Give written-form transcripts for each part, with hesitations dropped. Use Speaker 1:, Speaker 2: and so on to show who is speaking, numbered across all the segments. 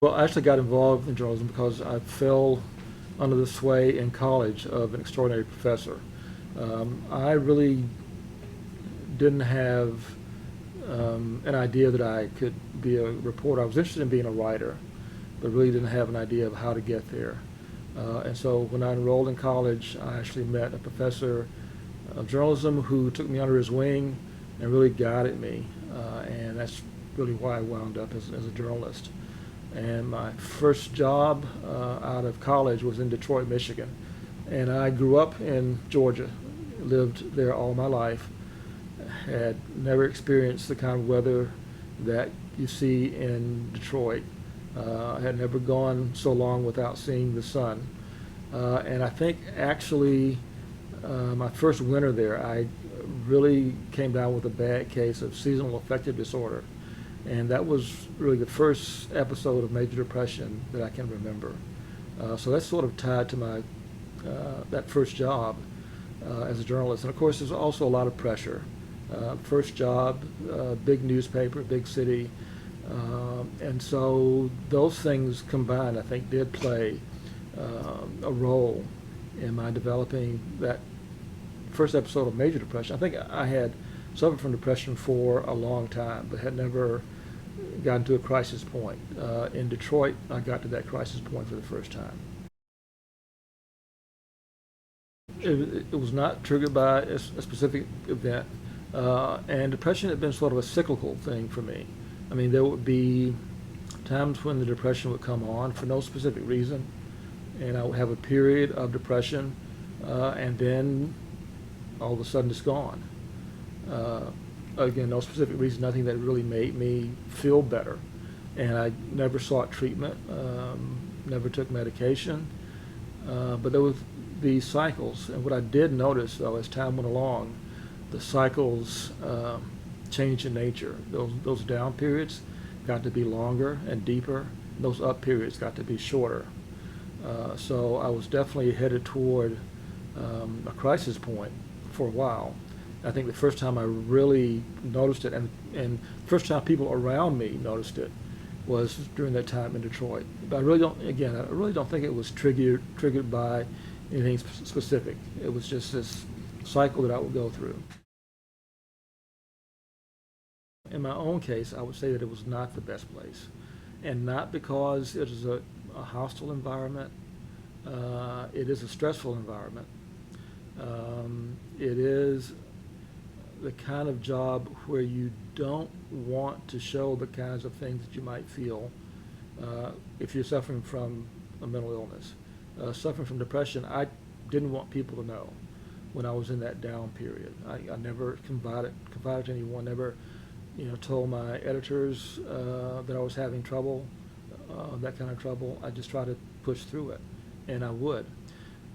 Speaker 1: Well, I actually got involved in journalism because I fell under the sway in college of an extraordinary professor. I really didn't have an idea that I could be a reporter. I was interested in being a writer, but really didn't have an idea of how to get there. And so when I enrolled in college, I actually met a professor of journalism who took me under his wing and really guided me. And that's really why I wound up as a journalist. And my first job out of college was in Detroit, Michigan. And I grew up in Georgia, lived there all my life, had never experienced the kind of weather that you see in Detroit. I had never gone so long without seeing the sun. And I think actually my first winter there, I really came down with a bad case of seasonal affective disorder. And that was really the first episode of major depression that I can remember. So that's sort of tied to my that first job as a journalist. And of course, there's also a lot of pressure. First job, big newspaper, big city, and so those things combined, I think, did play a role in my developing that first episode of major depression. I think I had suffered from depression for a long time, but had never gotten to a crisis point. In Detroit, I got to that crisis point for the first time. It was not triggered by a specific event, and depression had been sort of a cyclical thing for me. I mean, there would be times when the depression would come on for no specific reason, and I would have a period of depression, and then all of a sudden it's gone. Uh, Again, no specific reason, nothing that really made me feel better. And I never sought treatment, never took medication, but there would be cycles. And what I did notice, though, as time went along, the cycles changed in nature. Those down periods got to be longer and deeper. And those up periods got to be shorter. So I was definitely headed toward a crisis point for a while. I think the first time I really noticed it, and first time people around me noticed it, was during that time in Detroit. But I really don't, again, I really don't think it was triggered by anything specific. It was just this cycle that I would go through. In my own case, I would say that it was not the best place, and not because it is a hostile environment. It is a stressful environment. It is the kind of job where you don't want to show the kinds of things that you might feel if you're suffering from a mental illness. Suffering from depression, I didn't want people to know when I was in that down period. I never confided to anyone, never told my editors that I was having trouble, that kind of trouble. I just tried to push through it, and I would.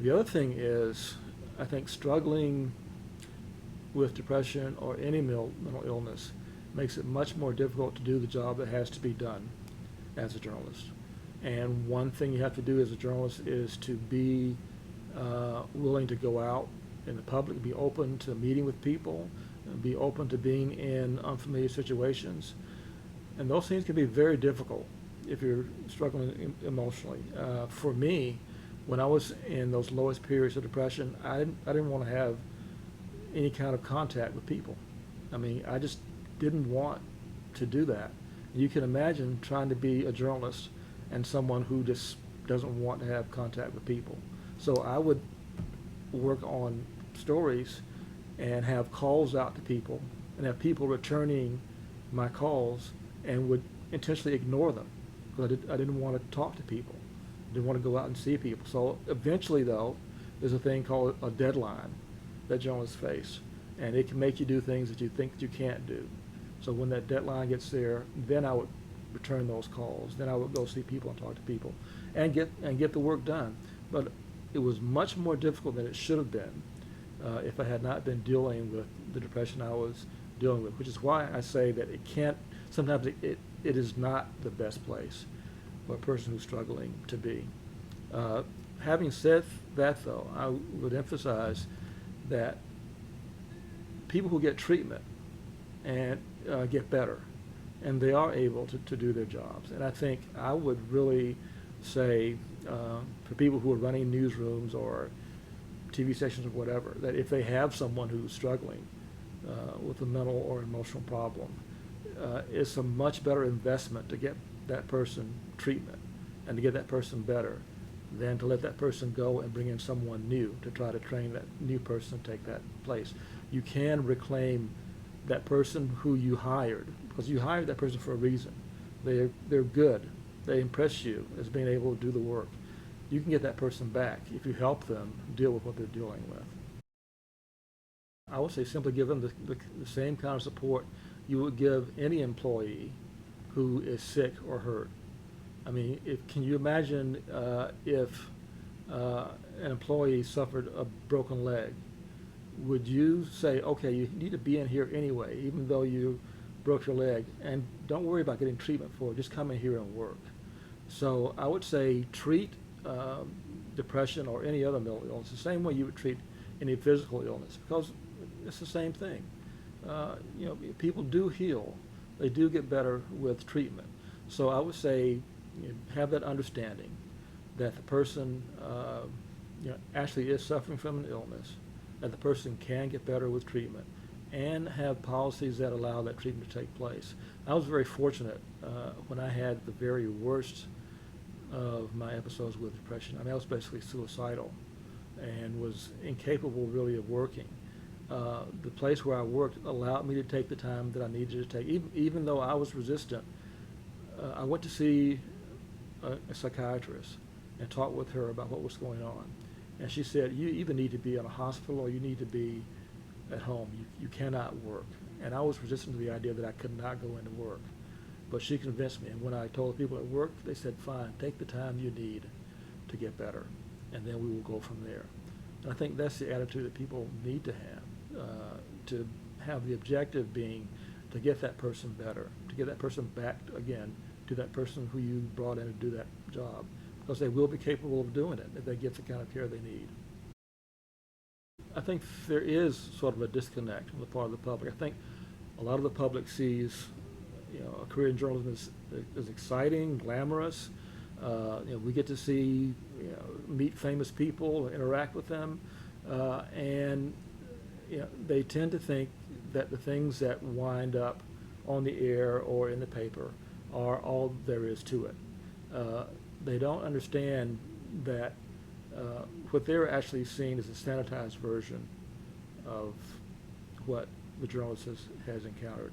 Speaker 1: The other thing is, I think struggling with depression or any mental illness makes it much more difficult to do the job that has to be done as a journalist. And one thing you have to do as a journalist is to be willing to go out in the public, be open to meeting with people, and be open to being in unfamiliar situations. And those things can be very difficult if you're struggling emotionally. For me, when I was in those lowest periods of depression, I didn't want to have any kind of contact with people. I mean, I just didn't want to do that. You can imagine trying to be a journalist and someone who just doesn't want to have contact with people. So I would work on stories and have calls out to people and have people returning my calls and would intentionally ignore them because I didn't want to talk to people. I didn't want to go out and see people. So eventually, though, there's a thing called a deadline that journalists face, and it can make you do things that you think that you can't do. So when that deadline gets there, then I would return those calls. Then I would go see people and talk to people, and get the work done. But it was much more difficult than it should have been if I had not been dealing with the depression I was dealing with, which is why I say that it can't. Sometimes it is not the best place for a person who's struggling to be. Having said that, though, I would emphasize that people who get treatment and get better and they are able to do their jobs. And I think I would really say for people who are running newsrooms or TV stations or whatever, that if they have someone who's struggling with a mental or emotional problem, it's a much better investment to get that person treatment and to get that person better than to let that person go and bring in someone new to try to train that new person to take that place. You can reclaim that person who you hired, because you hired that person for a reason. They're good. They impress you as being able to do the work. You can get that person back if you help them deal with what they're dealing with. I would say simply give them the same kind of support you would give any employee who is sick or hurt. I mean, can you imagine if an employee suffered a broken leg? Would you say, okay, you need to be in here anyway, even though you broke your leg, and don't worry about getting treatment for it, just come in here and work? So I would say treat depression or any other mental illness the same way you would treat any physical illness, because it's the same thing. People do heal. They do get better with treatment. So I would say have that understanding that the person actually is suffering from an illness, that the person can get better with treatment, and have policies that allow that treatment to take place. I was very fortunate when I had the very worst of my episodes with depression. I mean, I was basically suicidal and was incapable really of working. The place where I worked allowed me to take the time that I needed to take, even though I was resistant. I went to see a psychiatrist and talked with her about what was going on. And she said, you either need to be in a hospital or you need to be at home. You cannot work. And I was resistant to the idea that I could not go into work. But she convinced me. And when I told the people at work, they said, fine, take the time you need to get better. And then we will go from there. And I think that's the attitude that people need to have the objective being to get that person better, to get that person back again to that person who you brought in to do that job, because they will be capable of doing it if they get the kind of care they need. I think there is sort of a disconnect on the part of the public. I think a lot of the public sees, a career in journalism is exciting, glamorous. We get to see, meet famous people, interact with them, and they tend to think that the things that wind up on the air or in the paper are all there is to it. They don't understand that what they're actually seeing is a sanitized version of what the journalist has encountered.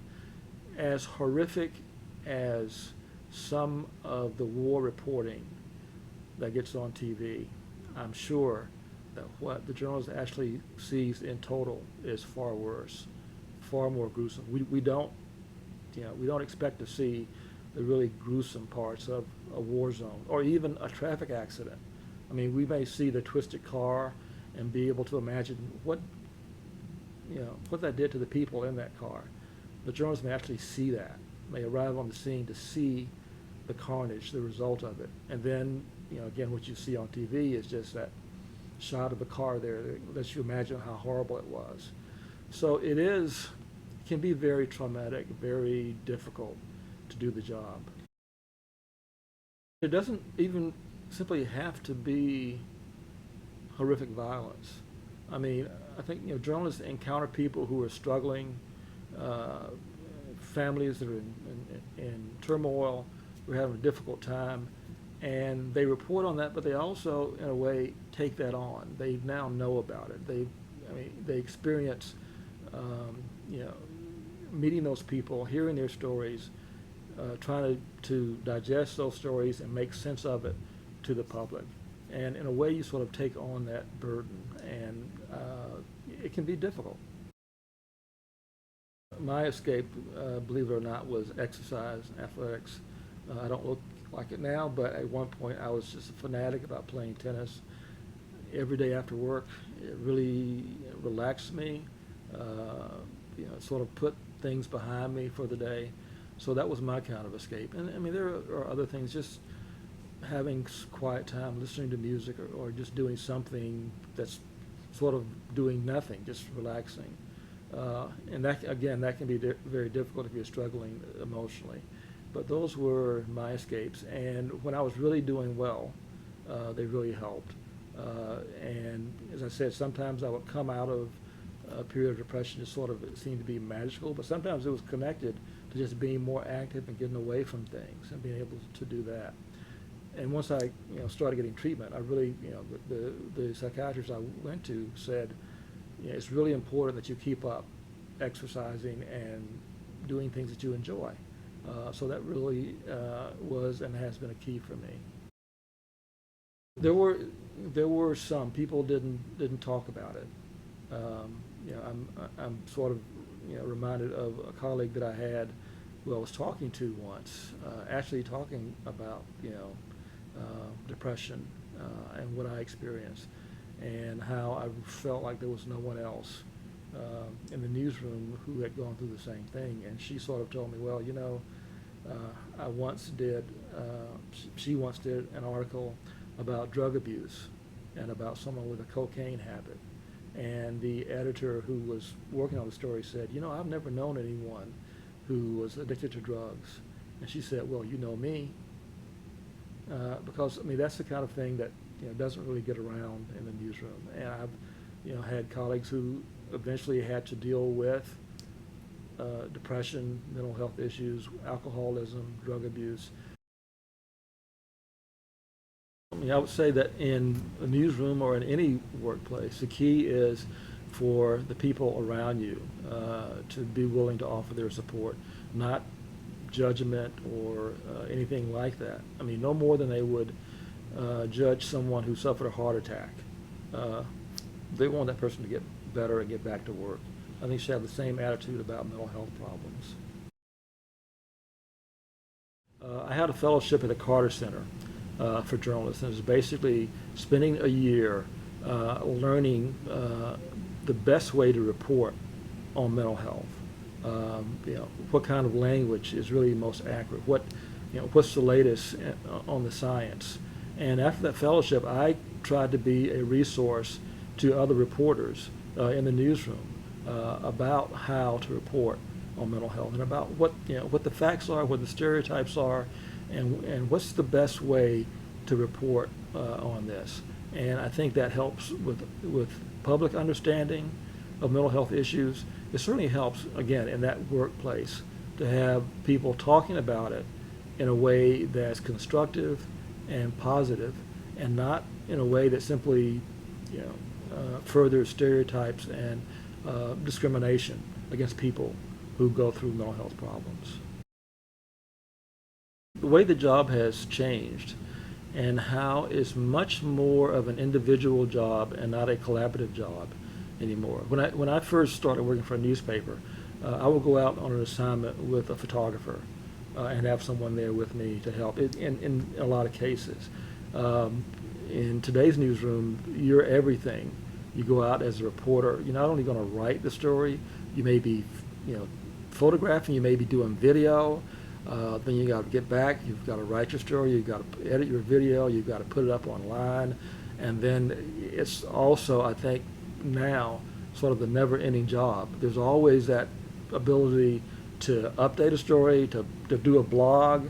Speaker 1: As horrific as some of the war reporting that gets on TV, I'm sure that what the journalist actually sees in total is far worse, far more gruesome. We don't expect to see the really gruesome parts of a war zone or even a traffic accident. I mean, we may see the twisted car and be able to imagine what that did to the people in that car. The journalists may actually see that, may arrive on the scene to see the carnage, the result of it. And then, again, what you see on TV is just that shot of the car there that lets you imagine how horrible it was. So it can be very traumatic, very difficult to do the job. It doesn't even simply have to be horrific violence. I mean, I think journalists encounter people who are struggling, families that are in turmoil, who are having a difficult time, and they report on that, but they also, in a way, take that on. They now know about it. They experience, meeting those people, hearing their stories, trying to digest those stories and make sense of it to the public. And in a way, you sort of take on that burden, and it can be difficult. My escape, believe it or not, was exercise, athletics. I don't look like it now, but at one point I was just a fanatic about playing tennis every day after work. It really relaxed me, sort of put things behind me for the day. So that was my kind of escape. And I mean, there are other things, just having quiet time, listening to music, or just doing something that's sort of doing nothing, just relaxing. And that, again, that can be very difficult if you're struggling emotionally. But those were my escapes. And when I was really doing well, they really helped. And as I said, sometimes I would come out of a period of depression, just sort of, it seemed to be magical, but sometimes it was connected to just being more active and getting away from things and being able to do that. And once I, started getting treatment, I really, the psychiatrist I went to said, it's really important that you keep up exercising and doing things that you enjoy. So that really was and has been a key for me. There were some people didn't talk about it. I'm sort of reminded of a colleague that I had who I was talking to once, actually talking about depression and what I experienced and how I felt like there was no one else in the newsroom who had gone through the same thing. And she sort of told me, well, I once did, she once did an article about drug abuse and about someone with a cocaine habit. And the editor who was working on the story said, I've never known anyone who was addicted to drugs. And she said, well, you know me. Because, that's the kind of thing that doesn't really get around in the newsroom. And I've had colleagues who eventually had to deal with depression, mental health issues, alcoholism, drug abuse. I would say that in a newsroom or in any workplace, the key is for the people around you to be willing to offer their support, not judgment or anything like that. No more than they would judge someone who suffered a heart attack. They want that person to get better and get back to work. I think you should have the same attitude about mental health problems. I had a fellowship at the Carter Center for journalists, and it was basically spending a year learning the best way to report on mental health. What kind of language is really most accurate? What's the latest on the science? And after that fellowship, I tried to be a resource to other reporters in the newsroom about how to report on mental health and about what the facts are, what the stereotypes are, and what's the best way to report on this. And I think that helps with public understanding of mental health issues. It certainly helps, again, in that workplace to have people talking about it in a way that's constructive and positive, and not in a way that simply furthers stereotypes and discrimination against people who go through mental health problems. The way the job has changed and how it's much more of an individual job and not a collaborative job anymore. When I first started working for a newspaper, I would go out on an assignment with a photographer and have someone there with me to help in a lot of cases. In today's newsroom, you're everything. You go out as a reporter, you're not only going to write the story, you may be photographing, you may be doing video, then you got to get back, you've got to write your story, you've got to edit your video, you've got to put it up online, and then it's also, I think, now sort of the never-ending job. There's always that ability to update a story, to do a blog.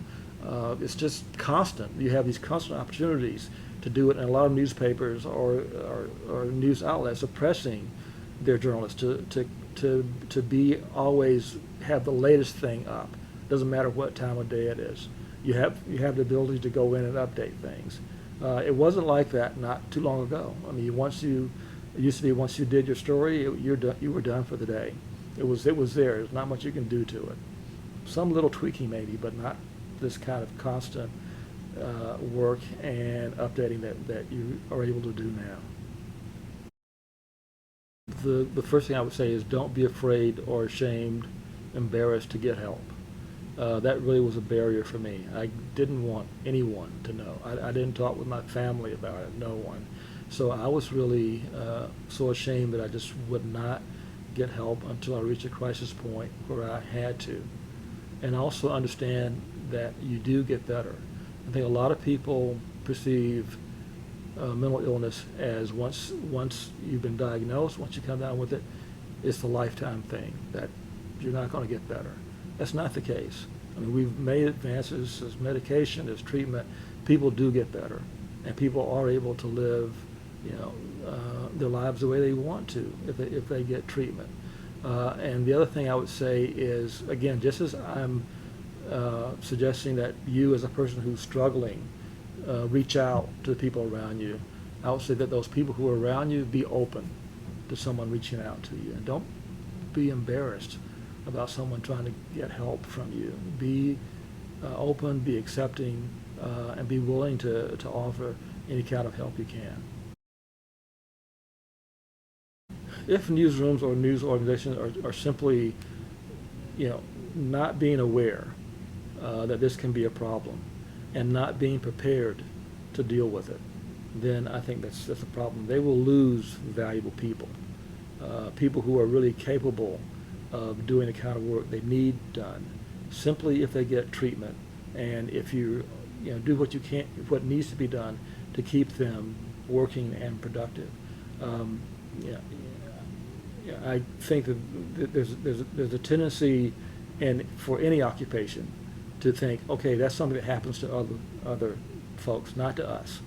Speaker 1: It's just constant. You have these constant opportunities to do it, and a lot of newspapers or news outlets are pressing their journalists to be always have the latest thing up. Doesn't matter what time of day it is. You have the ability to go in and update things. It wasn't like that not too long ago. It used to be once you did your story, you were done for the day. It was there. There's not much you can do to it. Some little tweaking maybe, but not this kind of constant work and updating that you are able to do now. The first thing I would say is don't be afraid or ashamed, embarrassed to get help. That really was a barrier for me. I didn't want anyone to know. I didn't talk with my family about it, no one. So I was really so ashamed that I just would not get help until I reached a crisis point where I had to. And also understand that you do get better. I think a lot of people perceive mental illness as once you've been diagnosed, once you come down with it, it's the lifetime thing, that you're not going to get better. That's not the case. I mean, we've made advances as medication, as treatment. People do get better, and people are able to live, their lives the way they want to if they get treatment. And the other thing I would say is, again, just as I'm suggesting that you as a person who's struggling, reach out to the people around you, I would say that those people who are around you, be open to someone reaching out to you. And don't be embarrassed about someone trying to get help from you. Be open, be accepting, and be willing to offer any kind of help you can. If newsrooms or news organizations are simply, not being aware that this can be a problem and not being prepared to deal with it, then I think that's a problem. They will lose valuable people, people who are really capable of doing the kind of work they need done, simply if they get treatment, and if you do what needs to be done to keep them working and productive. Yeah, I think that there's a tendency, for any occupation, to think, okay, that's something that happens to other folks, not to us.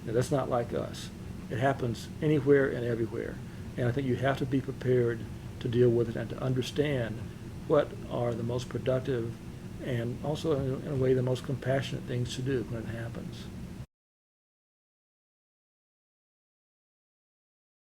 Speaker 1: Now, that's not like us. It happens anywhere and everywhere, and I think you have to be prepared to deal with it and to understand what are the most productive and also, in a way, the most compassionate things to do when it happens.